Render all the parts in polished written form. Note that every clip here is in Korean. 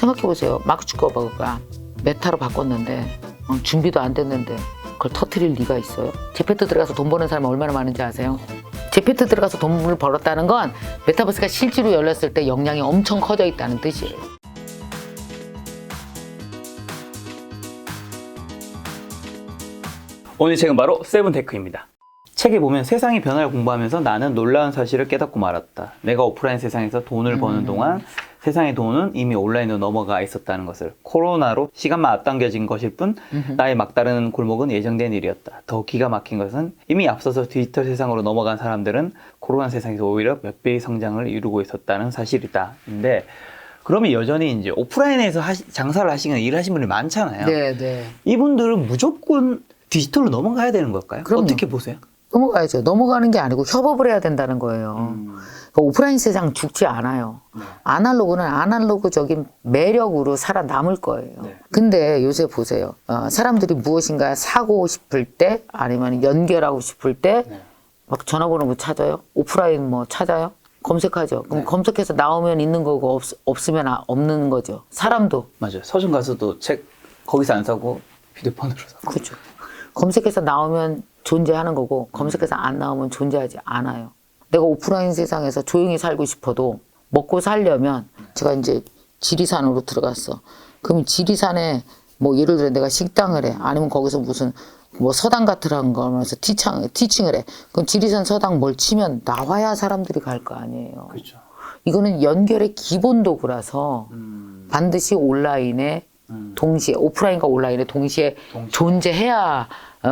생각해보세요. 마크 주커버그가 메타로 바꿨는데 준비도 안 됐는데 그걸 터트릴 리가 있어요? 제페토 들어가서 돈 버는 사람이 얼마나 많은지 아세요? 제페토 들어가서 돈을 벌었다는 건 메타버스가 실제로 열렸을 때 역량이 엄청 커져 있다는 뜻이에요. 오늘 책은 바로 세븐테크입니다. 책에 보면 세상의 변화를 공부하면서 나는 놀라운 사실을 깨닫고 말았다. 내가 오프라인 세상에서 돈을 버는 동안 세상의 돈은 이미 온라인으로 넘어가 있었다는 것을. 코로나로 시간만 앞당겨진 것일 뿐 나의 막다른 골목은 예정된 일이었다. 더 기가 막힌 것은 이미 앞서서 디지털 세상으로 넘어간 사람들은 코로나 세상에서 오히려 몇 배의 성장을 이루고 있었다는 사실이다. 근데 그러면 여전히 이제 오프라인에서 장사를 하시거나 일하시는 분들이 많잖아요. 네. 이분들은 무조건 디지털로 넘어가야 되는 걸까요? 그럼요. 어떻게 보세요? 넘어가야죠. 넘어가는 게 아니고 협업을 해야 된다는 거예요. 그러니까 오프라인 세상 죽지 않아요. 아날로그는 아날로그적인 매력으로 살아남을 거예요. 네. 근데 요새 보세요. 사람들이 무엇인가 사고 싶을 때 아니면 연결하고 싶을 때 막 전화번호 뭐 찾아요? 오프라인 뭐 찾아요? 검색하죠. 그럼 검색해서 나오면 있는 거고 없으면 없는 거죠. 사람도. 맞아요. 서점 가서도 책 거기서 안 사고 휴대폰으로 사고. 그렇죠. 검색해서 나오면 존재하는 거고 검색해서 안 나오면 존재하지 않아요. 내가 오프라인 세상에서 조용히 살고 싶어도 먹고 살려면 제가 이제 지리산으로 들어갔어. 그럼 지리산에 뭐 예를 들어 내가 식당을 해. 아니면 거기서 무슨 뭐 서당 같은 거 하면서 티칭을 해. 그럼 지리산 서당 뭘 치면 나와야 사람들이 갈 거 아니에요. 그렇죠. 이거는 연결의 기본 도구라서 반드시 온라인에 동시에 오프라인과 온라인에 동시에 존재해야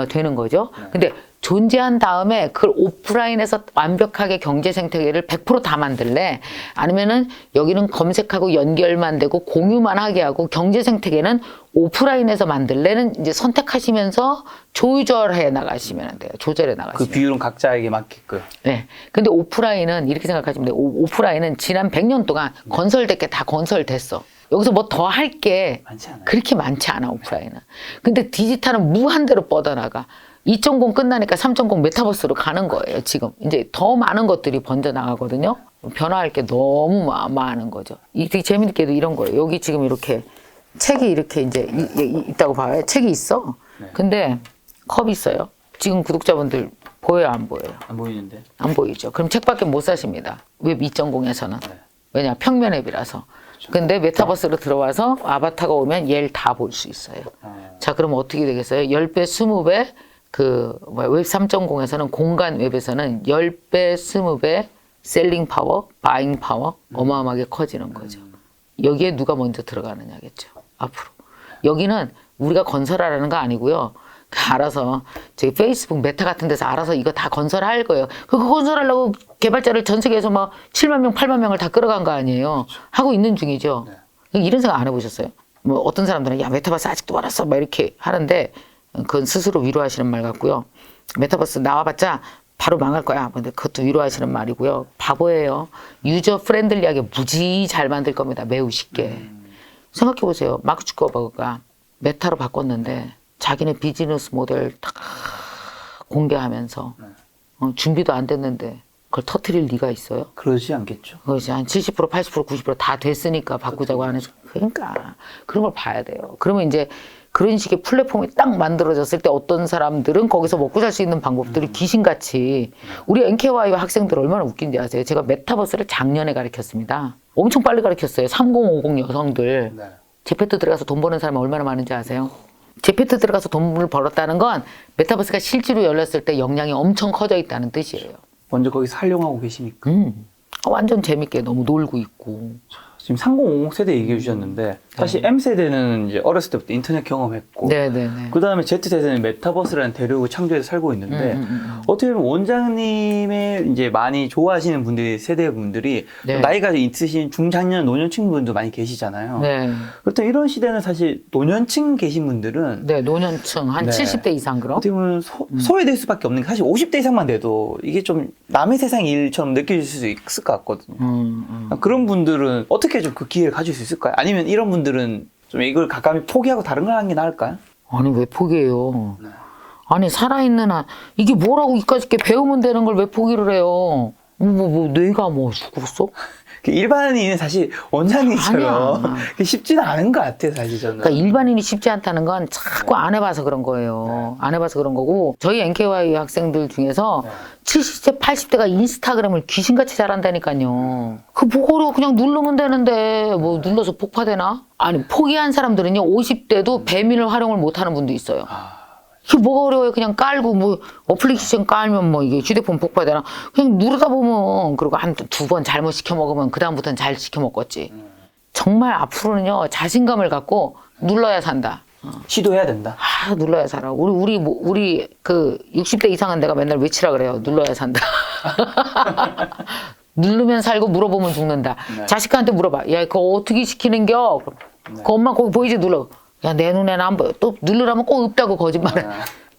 되는 거죠. 근데 존재한 다음에 그걸 오프라인에서 완벽하게 경제 생태계를 100% 다 만들래? 아니면은 여기는 검색하고 연결만 되고 공유만 하게 하고 경제 생태계는 오프라인에서 만들래는 이제 선택하시면서 조절해 나가시면 돼요. 조절해 나가시면. 그 비율은 각자에게 맞게끔. 네. 근데 오프라인은 이렇게 생각하시면 돼요. 오프라인은 지난 100년 동안 건설될 게 다 건설됐어. 여기서 뭐 더 할 게 그렇게 많지 않아, 오프라인은. 근데 디지털은 무한대로 뻗어나가. 2.0 끝나니까 3.0 메타버스로 가는 거예요, 지금. 이제 더 많은 것들이 번져나가거든요. 변화할 게 너무 많은 거죠. 되게 재밌게도 이런 거예요. 여기 지금 이렇게 책이 이렇게 이제 있다고 봐요. 책이 있어. 근데 컵이 있어요. 지금 구독자분들 보여요, 안 보여요? 안 보이는데. 안 보이죠. 그럼 책밖에 못 사십니다. 웹 2.0에서는. 왜냐, 평면 앱이라서. 근데 메타버스로 들어와서 아바타가 오면 얘를 다 볼 수 있어요. 자, 그럼 어떻게 되겠어요? 10배, 20배, 웹 3.0에서는 공간 웹에서는 10배, 20배 셀링 파워, 바잉 파워 어마어마하게 커지는 거죠. 여기에 누가 먼저 들어가느냐겠죠. 앞으로. 여기는 우리가 건설하라는 거 아니고요. 알아서 저기 페이스북 메타 같은 데서 알아서 이거 다 건설할 거예요. 그거 건설하려고 개발자를 전 세계에서 막 7만 명, 8만 명을 다 끌어간 거 아니에요. 하고 있는 중이죠. 이런 생각 안 해보셨어요? 뭐 어떤 사람들은 야 메타버스 아직도 멀었어 막 이렇게 하는데 그건 스스로 위로하시는 말 같고요. 메타버스 나와봤자 바로 망할 거야. 근데 그것도 위로하시는 말이고요. 바보예요. 유저 프렌들리하게 무지 잘 만들 겁니다. 매우 쉽게. 생각해보세요. 마크 주커버그가 메타로 바꿨는데 자기네 비즈니스 모델 다 공개하면서 준비도 안 됐는데 그걸 터트릴 리가 있어요? 그러지 않겠죠. 그것이 한 70%, 80%, 90%다 됐으니까 바꾸자고 하는. 그러니까 그런 걸 봐야 돼요. 그러면 이제 그런 식의 플랫폼이 딱 만들어졌을 때 어떤 사람들은 거기서 먹고 살 수 있는 방법들이 귀신같이. 우리 NKY 학생들 얼마나 웃긴지 아세요? 제가 메타버스를 작년에 가르쳤습니다. 엄청 빨리 가르쳤어요. 3050 여성들. 제페토 들어가서 돈 버는 사람이 얼마나 많은지 아세요? 제페토 들어가서 돈을 벌었다는 건 메타버스가 실제로 열렸을 때 역량이 엄청 커져 있다는 뜻이에요. 먼저 거기서 활용하고 계시니까. 완전 재밌게 너무 놀고 있고. 지금 3050 세대 얘기해 주셨는데 사실 M세대는 이제 어렸을 때부터 인터넷 경험했고 그 다음에 Z세대는 메타버스라는 대륙을 창조해서 살고 있는데 어떻게 보면 원장님의 이제 많이 좋아하시는 분들이 세대분들이 나이가 있으신 중장년 노년층 분도 많이 계시잖아요. 그렇다면 이런 시대는 사실 노년층 계신 분들은 노년층 한 70대 이상 그럼? 어떻게 보면 소외될 수밖에 없는 게 사실 50대 이상만 돼도 이게 좀 남의 세상 일처럼 느껴질 수 있을 것 같거든요. 그런 분들은 어떻게 좀 그 기회를 가질 수 있을까요? 아니면 이런 분들은 좀 이걸 가감히 포기하고 다른 걸 하는 게 나을까요? 아니 왜 포기해요? 아니 살아있는 이게 뭐라고 이까짓 게 배우면 되는 걸 왜 포기를 해요? 뇌가 뭐 죽었어? 그 일반인은 사실 원장님처럼 아니야. 그게 쉽지는 않은 것 같아요, 사실 저는. 그러니까 일반인이 쉽지 않다는 건 자꾸 안 해봐서 그런 거예요. 안 해봐서 그런 거고 저희 NKY 학생들 중에서 70대, 80대가 인스타그램을 귀신같이 잘한다니까요. 그 뭐가 어려워. 그냥 누르면 되는데 뭐 눌러서 폭파되나? 아니 포기한 사람들은요 50대도 배민을 활용을 못하는 분도 있어요. 이게 뭐가 어려워요. 그냥 깔고 뭐 어플리케이션 깔면 뭐 이게 휴대폰 폭파되나? 그냥 누르다 보면 그리고 한 두 번 잘못 시켜 먹으면 그 다음부터는 잘 시켜 먹겠지. 정말 앞으로는요 자신감을 갖고 눌러야 산다. 시도해야 된다. 아 눌러야 살아. 우리 그 60대 이상은 내가 맨날 외치라 그래요. 눌러야 산다. 누르면 살고 물어보면 죽는다. 네. 자식한테 물어봐. 야 그거 어떻게 시키는겨? 그럼 그 엄마 거기 보이지 눌러. 야 내 눈에는 안 보여. 또 누르라면 꼭 없다고 거짓말을.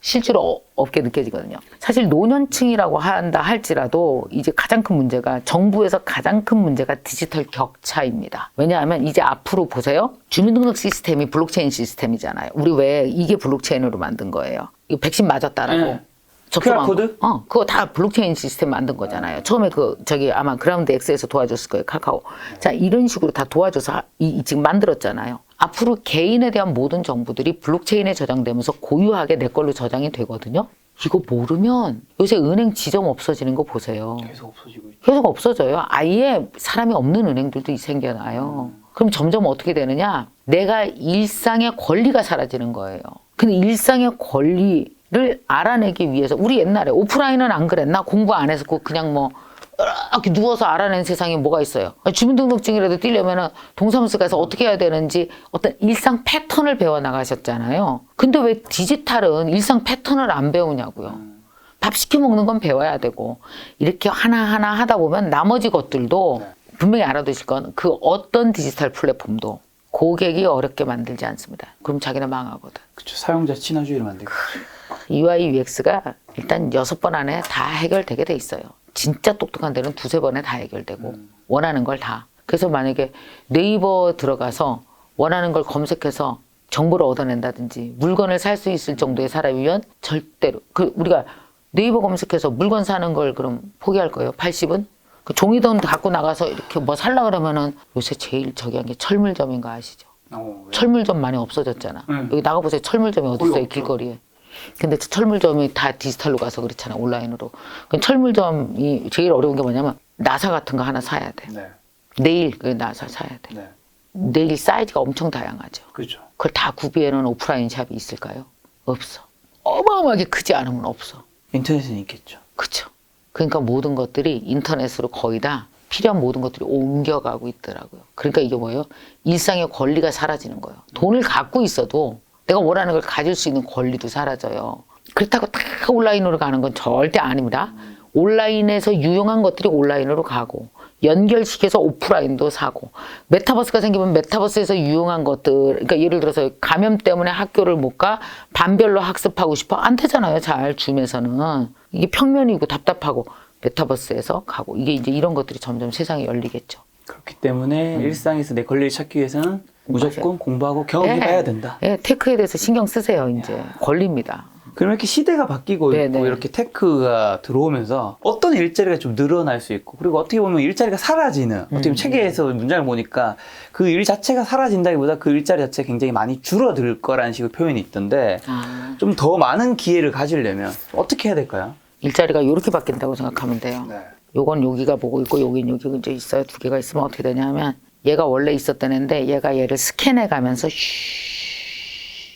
실제로 없게 느껴지거든요. 사실 노년층이라고 한다 할지라도 이제 가장 큰 문제가 정부에서 가장 큰 문제가 디지털 격차입니다. 왜냐하면 이제 앞으로 보세요. 주민등록 시스템이 블록체인 시스템이잖아요. 우리 왜 이게 블록체인으로 만든 거예요. 이거 백신 맞았다라고. 네. 접종한 QR 코드? 거. 그거 다 블록체인 시스템 만든 거잖아요. 처음에 아마 그라운드 X에서 도와줬을 거예요. 카카오. 자, 이런 식으로 다 도와줘서 지금 만들었잖아요. 앞으로 개인에 대한 모든 정보들이 블록체인에 저장되면서 고유하게 내 걸로 저장이 되거든요. 이거 모르면 요새 은행 지점 없어지는 거 보세요. 계속 없어지고 있죠. 계속 없어져요. 아예 사람이 없는 은행들도 생겨나요. 그럼 점점 어떻게 되느냐? 내가 일상의 권리가 사라지는 거예요. 근데 일상의 권리를 알아내기 위해서 우리 옛날에 오프라인은 안 그랬나? 공부 안 해서 그냥 뭐 이렇게 누워서 알아낸 세상에 뭐가 있어요. 주민등록증이라도 떼려면 동사무소 가서 어떻게 해야 되는지 어떤 일상 패턴을 배워나가셨잖아요. 근데 왜 디지털은 일상 패턴을 안 배우냐고요. 밥 시켜 먹는 건 배워야 되고 이렇게 하나하나 하다 보면 나머지 것들도 분명히 알아두실 건 그 어떤 디지털 플랫폼도 고객이 어렵게 만들지 않습니다. 그럼 자기는 망하거든. 그렇죠. 사용자 친화주의를 만들고. UI, UX가 일단 6번 안에 다 해결되게 돼 있어요. 진짜 똑똑한 데는 2-3번에 다 해결되고 원하는 걸 다. 그래서 만약에 네이버 들어가서 원하는 걸 검색해서 정보를 얻어낸다든지 물건을 살 수 있을 정도의 사람이면 절대로 우리가 네이버 검색해서 물건 사는 걸 그럼 포기할 거예요. 80은? 그 종이돈 갖고 나가서 이렇게 뭐 살라 그러면은 요새 제일 저기 한 게 철물점인 거 아시죠? 철물점 많이 없어졌잖아. 여기 나가보세요. 철물점이 어디 있어요? 길거리에. 근데 철물점이 다 디지털로 가서 그렇잖아. 온라인으로. 그럼 철물점이 제일 어려운 게 뭐냐면 나사 같은 거 하나 사야 돼. 네. 네일 그 나사 사야 돼. 네. 네일 사이즈가 엄청 다양하죠. 그렇죠. 그걸 다 구비해놓은 오프라인 샵이 있을까요? 없어. 어마어마하게 크지 않으면 없어. 인터넷은 있겠죠. 그렇죠. 그러니까 모든 것들이 인터넷으로 거의 다 필요한 모든 것들이 옮겨가고 있더라고요. 그러니까 이게 뭐예요? 일상의 권리가 사라지는 거예요. 돈을 갖고 있어도 내가 원하는 걸 가질 수 있는 권리도 사라져요. 그렇다고 다 온라인으로 가는 건 절대 아닙니다. 온라인에서 유용한 것들이 온라인으로 가고 연결시켜서 오프라인도 사고 메타버스가 생기면 메타버스에서 유용한 것들 그러니까 예를 들어서 감염 때문에 학교를 못 가 반별로 학습하고 싶어 안 되잖아요. 잘 줌에서는 이게 평면이고 답답하고 메타버스에서 가고 이게 이제 이런 것들이 점점 세상에 열리겠죠. 그렇기 때문에 일상에서 내 권리를 찾기 위해서는 무조건 맞아요. 공부하고 경험해봐야 된다. 예, 테크에 대해서 신경 쓰세요. 이제 권리입니다. 그럼 이렇게 시대가 바뀌고 네네. 있고 이렇게 테크가 들어오면서 어떤 일자리가 좀 늘어날 수 있고 그리고 어떻게 보면 일자리가 사라지는 어떻게 보면 책에서 문장을 보니까 그 일 자체가 사라진다기보다 그 일자리 자체가 굉장히 많이 줄어들 거라는 식의 표현이 있던데 좀 더 많은 기회를 가지려면 어떻게 해야 될까요? 일자리가 이렇게 바뀐다고 생각하면 돼요. 네. 요건 여기가 보고 있고 여긴 여기 이제 있어요. 2개가 있으면 어떻게 되냐면 얘가 원래 있었던 애인데 얘가 얘를 스캔해 가면서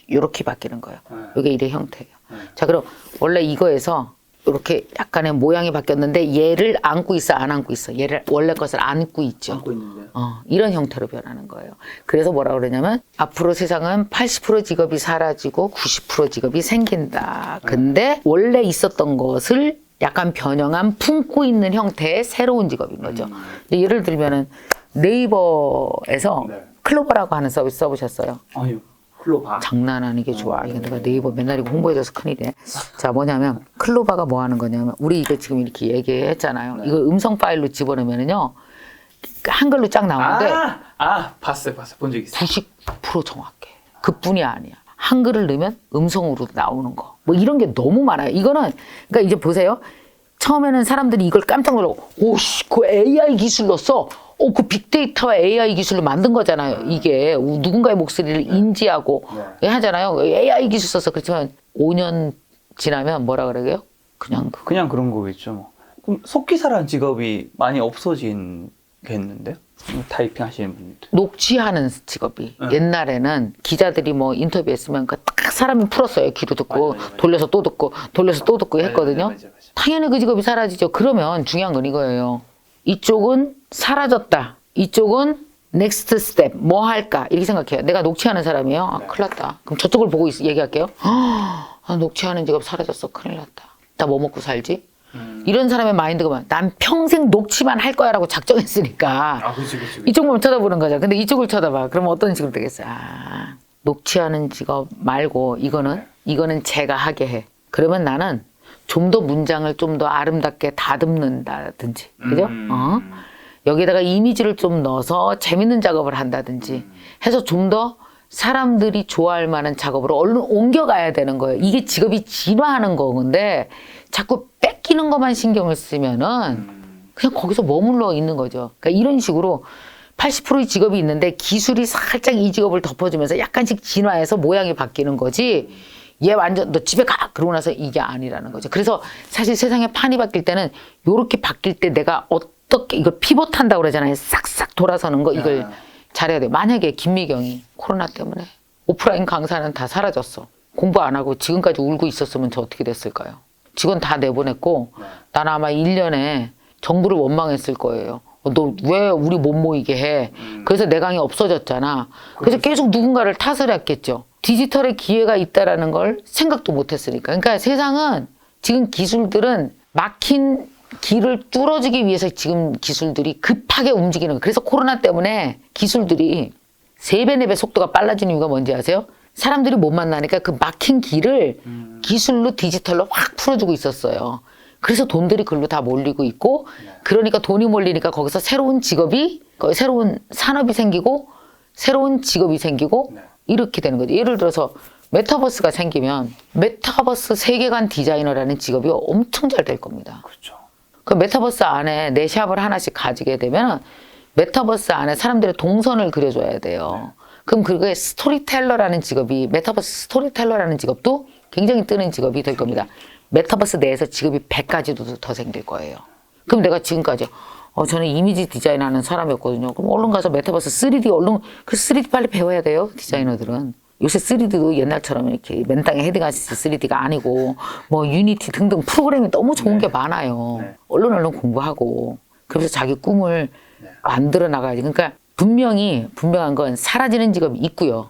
이렇게 바뀌는 거예요. 이게 일의 형태예요. 자 그럼 원래 이거에서 이렇게 약간의 모양이 바뀌었는데 얘를 안고 있어 안 안고 있어? 얘를 원래 것을 안고 있죠. 안고 있는데요. 이런 형태로 변하는 거예요. 그래서 뭐라 그러냐면 앞으로 세상은 80% 직업이 사라지고 90% 직업이 생긴다. 근데 원래 있었던 것을 약간 변형한 품고 있는 형태의 새로운 직업인 거죠. 예를 들면은 네이버에서 네. 클로버라고 하는 서비스 써보셨어요? 아유, 클로바. 장난 아니게 좋아. 이게 내가 네이버 맨날 이거 홍보해줘서 큰일이네. 자, 뭐냐면, 클로바가 뭐 하는 거냐면, 우리 이거 지금 이렇게 얘기했잖아요. 이거 음성 파일로 집어넣으면은요, 한글로 쫙 나오는데, 봤어요. 본 적 있어요. 90% 정확해. 그뿐이 아니야. 한글을 넣으면 음성으로 나오는 거. 뭐 이런 게 너무 많아요. 이거는, 그러니까 이제 보세요. 처음에는 사람들이 이걸 깜짝 놀라고, 오씨, 그 AI 기술로 써. 그 빅데이터와 AI 기술로 만든 거잖아요. 이게 누군가의 목소리를 인지하고 하잖아요. AI 기술 써서. 그렇지만 5년 지나면 뭐라 그러게요? 그냥 그냥 그런 거겠죠. 뭐. 그럼 속기사라는 직업이 많이 없어지겠는데요? 타이핑 하시는 분들. 녹취하는 직업이 옛날에는 기자들이 뭐 인터뷰했으면 딱 사람이 풀었어요. 귀로 듣고 돌려서 또 듣고 돌려서 또 듣고 했거든요. 맞아. 당연히 그 직업이 사라지죠. 그러면 중요한 건 이거예요. 이쪽은 사라졌다. 이쪽은 넥스트 스텝 뭐 할까 이렇게 생각해요. 내가 녹취하는 사람이에요. 큰일 났다. 그럼 저쪽을 보고 얘기할게요. 녹취하는 직업 사라졌어. 큰일 났다. 나 뭐 먹고 살지? 이런 사람의 마인드가 난 평생 녹취만 할 거야라고 작정했으니까 그치. 이쪽만 쳐다보는 거죠. 근데 이쪽을 쳐다봐. 그러면 어떤 직업 되겠어요? 녹취하는 직업 말고 이거는 제가 하게 해. 그러면 나는 좀 더 문장을 좀 더 아름답게 다듬는다든지, 그죠? 여기다가 이미지를 좀 넣어서 재밌는 작업을 한다든지 해서 좀 더 사람들이 좋아할 만한 작업으로 얼른 옮겨가야 되는 거예요. 이게 직업이 진화하는 거건데 자꾸 뺏기는 것만 신경을 쓰면은 그냥 거기서 머물러 있는 거죠. 그러니까 이런 식으로 80%의 직업이 있는데 기술이 살짝 이 직업을 덮어주면서 약간씩 진화해서 모양이 바뀌는 거지. 얘 완전 너 집에 가! 그러고 나서 이게 아니라는 거죠. 그래서 사실 세상에 판이 바뀔 때는 요렇게 바뀔 때 내가 어떻게 이걸 피벗한다고 그러잖아요. 싹싹 돌아서는 거 이걸 잘해야 돼요. 만약에 김미경이 코로나 때문에 오프라인 강사는 다 사라졌어. 공부 안 하고 지금까지 울고 있었으면 저 어떻게 됐을까요? 직원 다 내보냈고 나는 아마 1년에 정부를 원망했을 거예요. 너 왜 우리 못 모이게 해? 그래서 내 강의 없어졌잖아. 그래서 계속 누군가를 탓을 했겠죠. 디지털의 기회가 있다라는 걸 생각도 못 했으니까. 그러니까 세상은 지금 기술들은 막힌 길을 뚫어주기 위해서 지금 기술들이 급하게 움직이는 거예요. 그래서 코로나 때문에 기술들이 3배, 4배 속도가 빨라지는 이유가 뭔지 아세요? 사람들이 못 만나니까 그 막힌 길을 기술로 디지털로 확 풀어주고 있었어요. 그래서 돈들이 글로 다 몰리고 있고 그러니까 돈이 몰리니까 거기서 새로운 직업이 새로운 산업이 생기고 새로운 직업이 생기고 이렇게 되는 거죠. 예를 들어서 메타버스가 생기면 메타버스 세계관 디자이너라는 직업이 엄청 잘 될 겁니다. 그렇죠. 그 메타버스 안에 내 샵을 하나씩 가지게 되면 메타버스 안에 사람들의 동선을 그려줘야 돼요. 그럼 그게 스토리텔러라는 직업이 메타버스 스토리텔러라는 직업도 굉장히 뜨는 직업이 될 겁니다. 메타버스 내에서 직업이 100가지도 더 생길 거예요. 그럼 내가 지금까지 저는 이미지 디자인하는 사람이었거든요. 그럼 얼른 가서 메타버스 3D 얼른 그 3D 빨리 배워야 돼요. 디자이너들은. 요새 3D도 옛날처럼 이렇게 맨 땅에 헤딩하시지 3D가 아니고 뭐 유니티 등등 프로그램이 너무 좋은 게 많아요. 얼른 공부하고 그래서 자기 꿈을 만들어 나가야지. 그러니까 분명한 건 사라지는 직업이 있고요.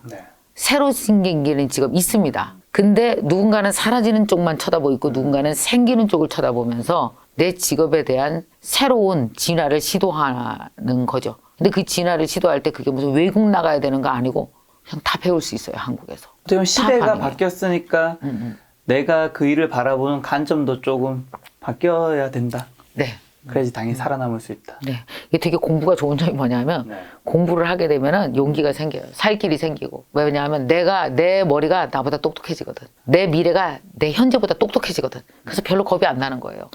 새로 생기는 직업이 있습니다. 근데 누군가는 사라지는 쪽만 쳐다보고 누군가는 생기는 쪽을 쳐다보면서 내 직업에 대한 새로운 진화를 시도하는 거죠. 근데 그 진화를 시도할 때 그게 무슨 외국 나가야 되는 거 아니고 그냥 다 배울 수 있어요, 한국에서. 어떻게 보면 시대가 가능해요. 바뀌었으니까 내가 그 일을 바라보는 관점도 조금 바뀌어야 된다. 네. 그래야지 당연히 살아남을 수 있다. 네. 이게 되게 공부가 좋은 점이 뭐냐면 공부를 하게 되면은 용기가 생겨요. 살 길이 생기고. 왜냐하면 내 머리가 나보다 똑똑해지거든. 내 미래가 내 현재보다 똑똑해지거든. 그래서 별로 겁이 안 나는 거예요.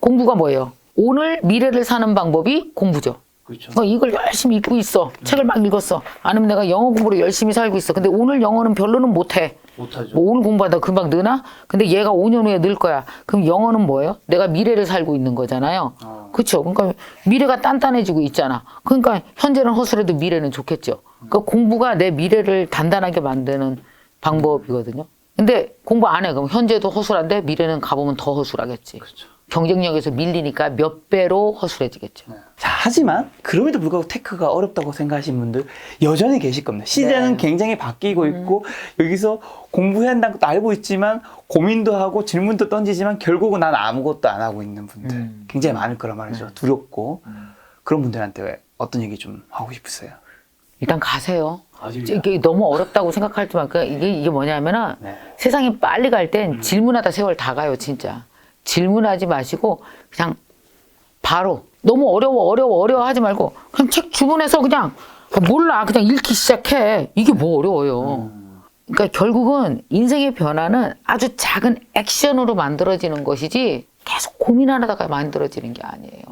공부가 뭐예요? 오늘 미래를 사는 방법이 공부죠. 그렇죠. 이걸 열심히 읽고 있어. 책을 막 읽었어. 아니면 내가 영어 공부를 열심히 살고 있어. 근데 오늘 영어는 별로는 못해. 못하죠. 뭐 오늘 공부하다 금방 느나? 근데 얘가 5년 후에 늘 거야. 그럼 영어는 뭐예요? 내가 미래를 살고 있는 거잖아요. 그렇죠. 그러니까 미래가 단단해지고 있잖아. 그러니까 현재는 허술해도 미래는 좋겠죠. 그러니까 공부가 내 미래를 단단하게 만드는 방법이거든요. 근데 공부 안 해. 그럼 현재도 허술한데 미래는 가보면 더 허술하겠지. 그렇죠. 경쟁력에서 밀리니까 몇 배로 허술해지겠죠. 자, 하지만 그럼에도 불구하고 테크가 어렵다고 생각하시는 분들 여전히 계실 겁니다. 시대는 굉장히 바뀌고 있고 여기서 공부해야 한다는 것도 알고 있지만 고민도 하고 질문도 던지지만 결국은 난 아무것도 안 하고 있는 분들 굉장히 많을 거란 말이죠. 두렵고 그런 분들한테 왜 어떤 얘기 좀 하고 싶으세요? 일단 가세요. 이게 너무 어렵다고 생각하지만 이게 뭐냐면은 세상이 빨리 갈 땐 질문하다 세월 다 가요, 진짜. 질문하지 마시고 그냥 바로 너무 어려워 하지 말고 그냥 책 주문해서 그냥 몰라 그냥 읽기 시작해. 이게 뭐 어려워요. 그러니까 결국은 인생의 변화는 아주 작은 액션으로 만들어지는 것이지 계속 고민하다가 만들어지는 게 아니에요.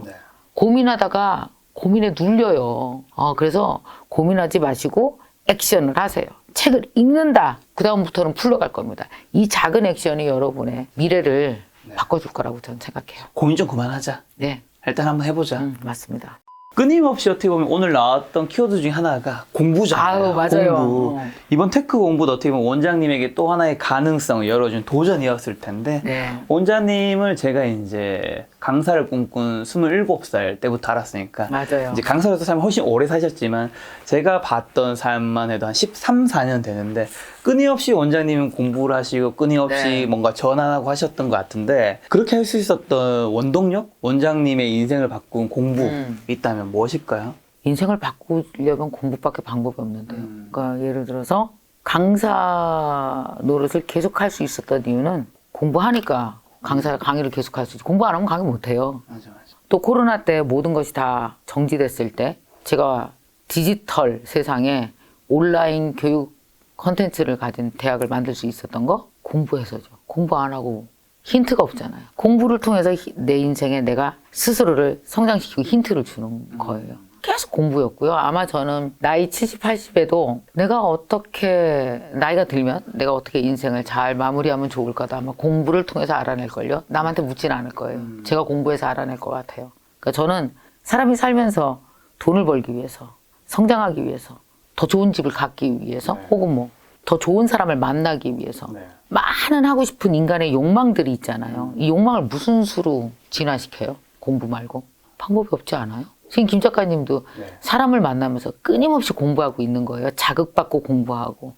고민하다가 고민에 눌려요. 그래서 고민하지 마시고 액션을 하세요. 책을 읽는다. 그 다음부터는 풀러갈 겁니다. 이 작은 액션이 여러분의 미래를 바꿔줄 거라고 저는 생각해요. 고민 좀 그만하자. 네, 일단 한번 해보자. 맞습니다. 끊임없이 어떻게 보면 오늘 나왔던 키워드 중에 하나가 공부잖아요. 아유, 맞아요. 공부. 이번 테크 공부도 어떻게 보면 원장님에게 또 하나의 가능성을 열어준 도전이었을 텐데 네. 원장님을 제가 이제 강사를 꿈꾼 27살 때부터 알았으니까 맞아요. 이제 강사로서 삶을 훨씬 오래 사셨지만 제가 봤던 삶만 해도 한 13, 14년 되는데 끊임없이 원장님은 공부를 하시고 끊임없이 네. 뭔가 전환하고 하셨던 것 같은데 그렇게 할 수 있었던 원동력? 원장님의 인생을 바꾼 공부 있다면 무엇일까요? 인생을 바꾸려면 공부밖에 방법이 없는데요. 그러니까 예를 들어서 강사 노릇을 계속 할 수 있었던 이유는 공부하니까 강의를 계속 할 수 있지. 공부 안 하면 강의 못 해요. 맞아. 또 코로나 때 모든 것이 다 정지됐을 때 제가 디지털 세상에 온라인 교육 컨텐츠를 가진 대학을 만들 수 있었던 거 공부해서죠. 공부 안 하고 힌트가 없잖아요. 공부를 통해서 내 인생에 내가 스스로를 성장시키고 힌트를 주는 거예요. 계속 공부였고요. 아마 저는 나이 70, 80에도 내가 어떻게 나이가 들면 내가 어떻게 인생을 잘 마무리하면 좋을까도 아마 공부를 통해서 알아낼걸요. 남한테 묻진 않을 거예요. 제가 공부해서 알아낼 것 같아요. 그러니까 저는 사람이 살면서 돈을 벌기 위해서, 성장하기 위해서, 더 좋은 집을 갖기 위해서, 혹은 뭐 더 좋은 사람을 만나기 위해서 많은 하고 싶은 인간의 욕망들이 있잖아요. 이 욕망을 무슨 수로 진화시켜요? 공부 말고. 방법이 없지 않아요? 지금 김 작가님도 사람을 만나면서 끊임없이 공부하고 있는 거예요. 자극받고 공부하고.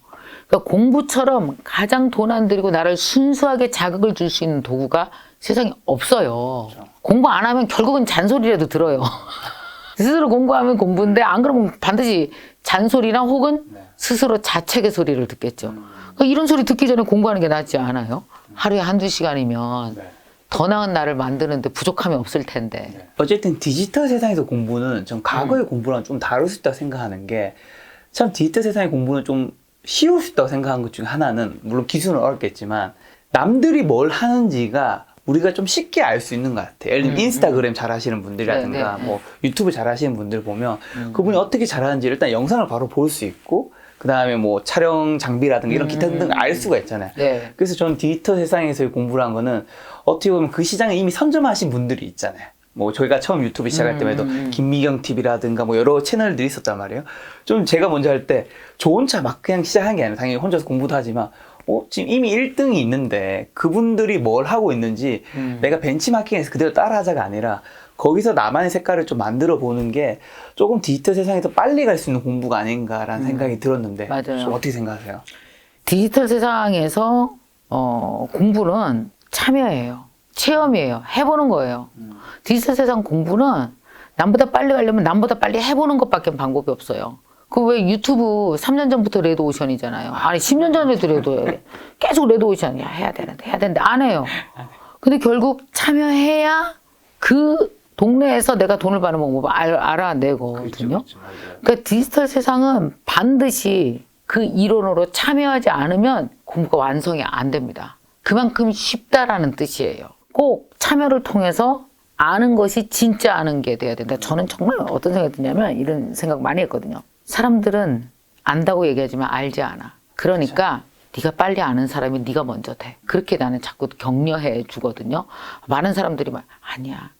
그러니까 공부처럼 가장 돈 안 들이고 나를 순수하게 자극을 줄 수 있는 도구가 세상에 없어요. 공부 안 하면 결국은 잔소리라도 들어요. 스스로 공부하면 공부인데 안 그러면 반드시 잔소리나 혹은 스스로 자책의 소리를 듣겠죠. 그러니까 이런 소리 듣기 전에 공부하는 게 낫지 않아요? 하루에 한두 시간이면 더 나은 나를 만드는데 부족함이 없을 텐데. 어쨌든 디지털 세상에서 공부는 전 과거의 공부랑 좀 다를 수 있다고 생각하는 게 참 디지털 세상의 공부는 좀 쉬울 수 있다고 생각한 것 중에 하나는 물론 기술은 어렵겠지만 남들이 뭘 하는지가 우리가 좀 쉽게 알 수 있는 것 같아요. 예를 들면 인스타그램 잘 하시는 분들이라든가 뭐 유튜브 잘 하시는 분들 보면 그분이 어떻게 잘하는지 일단 영상을 바로 볼 수 있고 그 다음에 뭐 촬영 장비라든가 이런 기타 등등 알 수가 있잖아요. 네. 그래서 저는 디지털 세상에서의 공부를 한 거는 어떻게 보면 그 시장에 이미 선점하신 분들이 있잖아요. 뭐 저희가 처음 유튜브 시작할 때만 해도 김미경 TV라든가 뭐 여러 채널들이 있었단 말이에요. 좀 제가 먼저 할 때 저 혼자 막 그냥 시작한 게 아니라 당연히 혼자서 공부도 하지만 지금 이미 1등이 있는데 그분들이 뭘 하고 있는지 내가 벤치마킹에서 그대로 따라하자가 아니라 거기서 나만의 색깔을 좀 만들어 보는 게 조금 디지털 세상에서 빨리 갈 수 있는 공부가 아닌가라는 생각이 들었는데 맞아요. 어떻게 생각하세요? 디지털 세상에서 공부는 참여예요. 체험이에요. 해보는 거예요. 디지털 세상 공부는 남보다 빨리 가려면 남보다 빨리 해보는 것밖에 방법이 없어요. 그 왜 유튜브 3년 전부터 레드오션이잖아요. 아니 10년 전에도 레드오션. 계속 레드오션이야. 해야 되는데 안 해요. 근데 결국 참여해야 그 동네에서 내가 돈을 버는 방법을 알아내거든요. 그러니까 디지털 세상은 반드시 그 이론으로 참여하지 않으면 공부가 완성이 안 됩니다. 그만큼 쉽다라는 뜻이에요. 꼭 참여를 통해서 아는 것이 진짜 아는 게 돼야 된다. 저는 정말 어떤 생각이 드냐면 이런 생각 많이 했거든요. 사람들은 안다고 얘기하지만 알지 않아. 그러니까 네가 빨리 아는 사람이 네가 먼저 돼. 그렇게 나는 자꾸 격려해 주거든요. 많은 사람들이 막 아니야.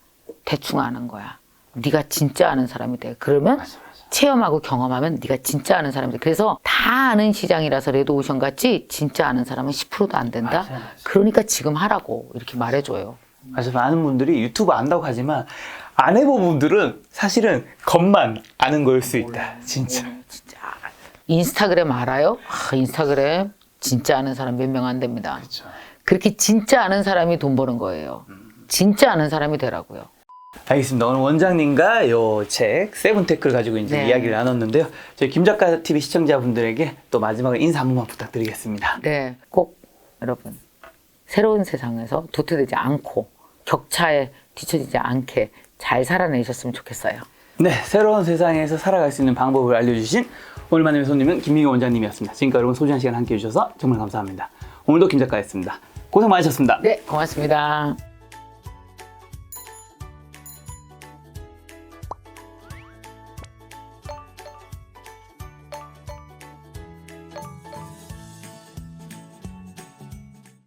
대충 아는 거야. 네가 진짜 아는 사람이 돼. 그러면 체험하고 경험하면 네가 진짜 아는 사람이 돼. 그래서 다 아는 시장이라서 레드오션 같이 진짜 아는 사람은 10%도 안 된다. 그러니까 지금 하라고 이렇게 말해줘요. 맞아요. 많은 분들이 유튜브 안다고 하지만 안 해본 분들은 사실은 겉만 아는 거일 수 있다. 진짜. 인스타그램 알아요? 인스타그램 진짜 아는 사람 몇 명 안 됩니다. 그렇게 진짜 아는 사람이 돈 버는 거예요. 진짜 아는 사람이 되라고요. 알겠습니다. 오늘 원장님과 요 책 세븐테크를 가지고 이제 이야기를 나눴는데요. 저희 김작가 TV 시청자분들에게 또 마지막으로 인사 한 번만 부탁드리겠습니다. 네, 꼭 여러분 새로운 세상에서 도태되지 않고 격차에 뒤처지지 않게 잘 살아내셨으면 좋겠어요. 네, 새로운 세상에서 살아갈 수 있는 방법을 알려주신 오늘만의 손님은 김미경 원장님이었습니다. 지금까지 여러분 소중한 시간 함께해 주셔서 정말 감사합니다. 오늘도 김 작가였습니다. 고생 많으셨습니다. 네, 고맙습니다.